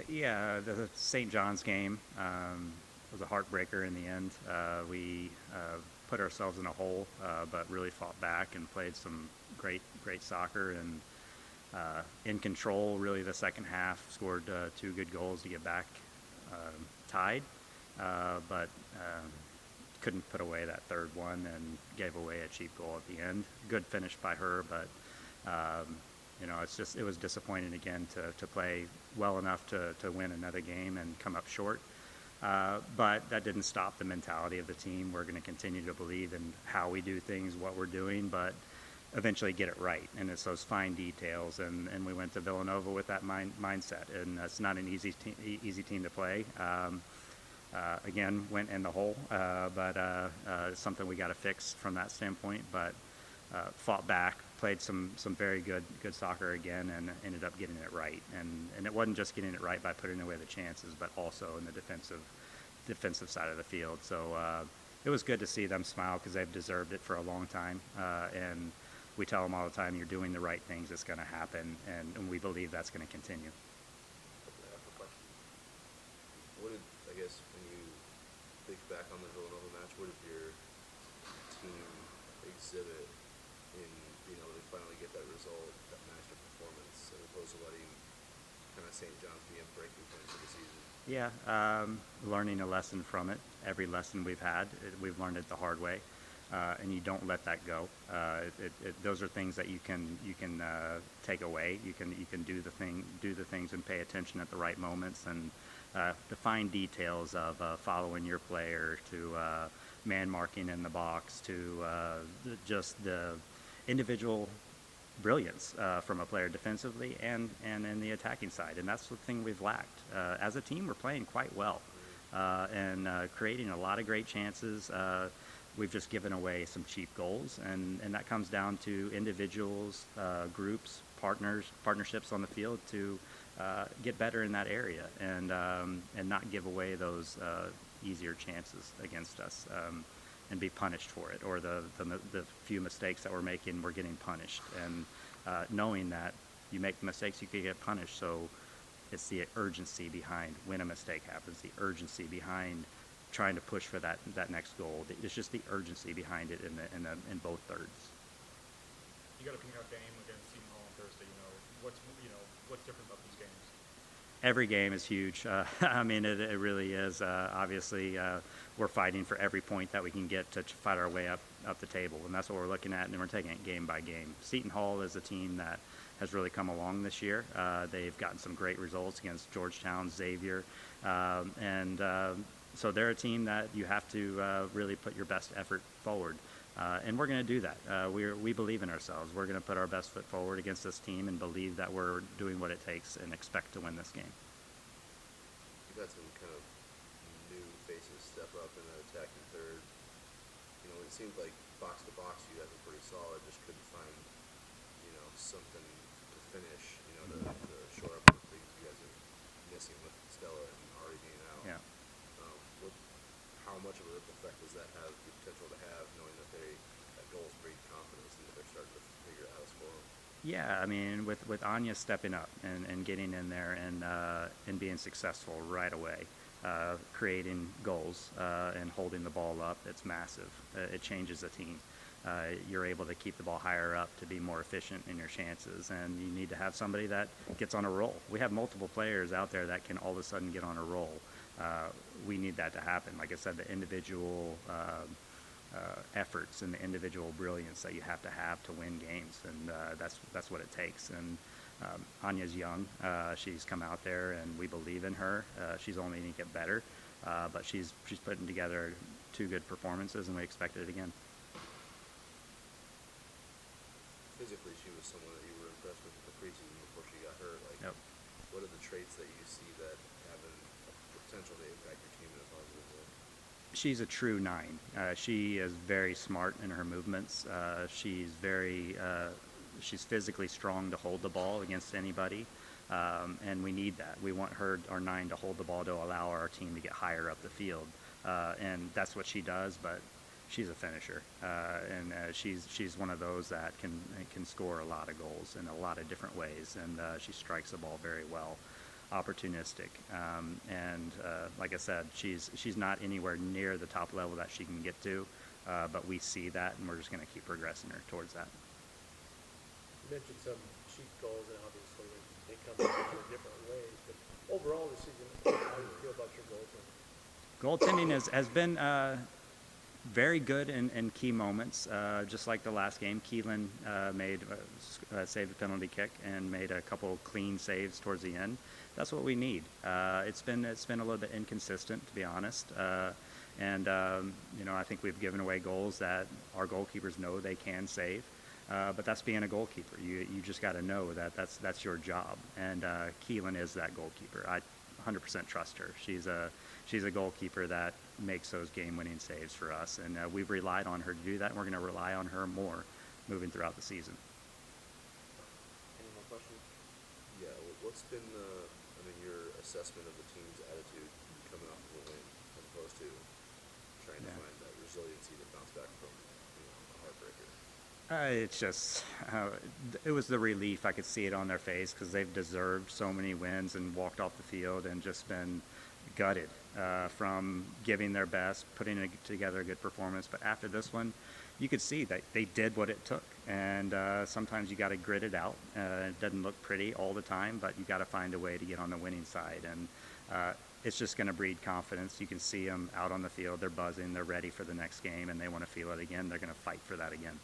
Yeah, the St. John's game was a heartbreaker in the end. We put ourselves in a hole, but really fought back and played some great soccer and in control. Really, the second half scored two good goals to get back tied, but couldn't put away that third one and gave away a cheap goal at the end. Good finish by her, but it was disappointing again to play well enough to win another game and come up short. But that didn't stop the mentality of the team. We're going to continue to believe in how we do things, what we're doing, but eventually get it right. And it's those fine details. And we went to Villanova with that mindset. And it's not an easy team to play. Again, went in the hole, but it's something we got to fix from that standpoint. But fought back, played some very good soccer again, and ended up getting it right. And it wasn't just getting it right by putting away the chances, but also in the defensive side of the field. So it was good to see them smile because they've deserved it for a long time. And we tell them all the time, you're doing the right things, it's going to happen, and we believe that's going to continue. What did, I guess, when you think back on the Villanova match, what did your team exhibit in being able to finally get that result, that master performance, as opposed to letting kind of St. John's be a breaking point for the season? Yeah, learning a lesson from it. Every lesson we've had, we've learned it the hard way, and you don't let that go. Those are things that you can take away. You can do the things and pay attention at the right moments, and the fine details of following your player, to man marking in the box, to just the individual brilliance from a player defensively and in the attacking side. And that's the thing we've lacked. As a team, we're playing quite well and creating a lot of great chances. We've just given away some cheap goals, and that comes down to individuals, groups, partnerships on the field to get better in that area and not give away those easier chances against us. And be punished for it, or the few mistakes that we're making, we're getting punished. And knowing that you make mistakes, you can get punished. So it's the urgency behind when a mistake happens, the urgency behind trying to push for that next goal. It's just the urgency behind it in both thirds. You got a Pinot game against Seton Hall on Thursday. What's different about these games? Every game is huge. I mean, it really is. Obviously, we're fighting for every point that we can get to fight our way up the table, and that's what we're looking at, and we're taking it game by game. Seton Hall is a team that has really come along this year. They've gotten some great results against Georgetown, Xavier, and so they're a team that you have to really put your best effort forward. And we're going to do that. We believe in ourselves. We're going to put our best foot forward against this team and believe that we're doing what it takes and expect to win this game. You've had some kind of new faces step up in the attacking third. It seemed like box to box you guys were pretty solid, just couldn't find, something to finish, to shore up the things you guys are missing with Stella and Ari being out. Yeah. How much of a ripple effect does that have the potential to have, knowing that goals breed confidence and that they're starting to figure it out as well? Yeah, I mean, with Anya stepping up and getting in there and being successful right away, creating goals and holding the ball up, it's massive. It changes the team. You're able to keep the ball higher up to be more efficient in your chances, and you need to have somebody that gets on a roll. We have multiple players out there that can all of a sudden get on a roll. We need that to happen. Like I said, the individual efforts and the individual brilliance that you have to win games, and that's what it takes. And Anya's young. She's come out there, and we believe in her. She's only going to get better, but she's putting together two good performances, and we expect it again. Physically, she was someone that you were impressed with the preseason before she got hurt. Yep. What are the traits that you see that have the potential to impact your team in a positive way? She's a true 9. She is very smart in her movements. She's physically strong to hold the ball against anybody, and we need that. We want our 9 to hold the ball to allow our team to get higher up the field, and that's what she does. But she's a finisher, and she's one of those that can score a lot of goals in a lot of different ways, and she strikes the ball very well. opportunistic. And like I said, she's not anywhere near the top level that she can get to, but we see that, and we're just going to keep progressing her towards that. You mentioned some cheat goals, and obviously they come in different ways. But overall this season, how do you feel about your goaltending? Goaltending has been very good in key moments. Just like the last game, Keelan saved a penalty kick and made a couple clean saves towards the end. That's what we need. It's been a little bit inconsistent, to be honest. And I think we've given away goals that our goalkeepers know they can save. But that's being a goalkeeper. You just got to know that that's your job. And Keelan is that goalkeeper. I 100% trust her. She's a goalkeeper that makes those game-winning saves for us, and we've relied on her to do that, and we're going to rely on her more moving throughout the season. Any more questions? Yeah. What's been your assessment of the team's attitude coming off of a win, as opposed to trying to find that resiliency to bounce back from a heartbreaker? It's just, it was the relief. I could see it on their face because they've deserved so many wins and walked off the field and just been gutted from giving their best, putting together a good performance. But after this one, you could see that they did what it took. And sometimes you got to grit it out. It doesn't look pretty all the time, but you got to find a way to get on the winning side. And it's just going to breed confidence. You can see them out on the field. They're buzzing. They're ready for the next game, and they want to feel it again. They're going to fight for that again.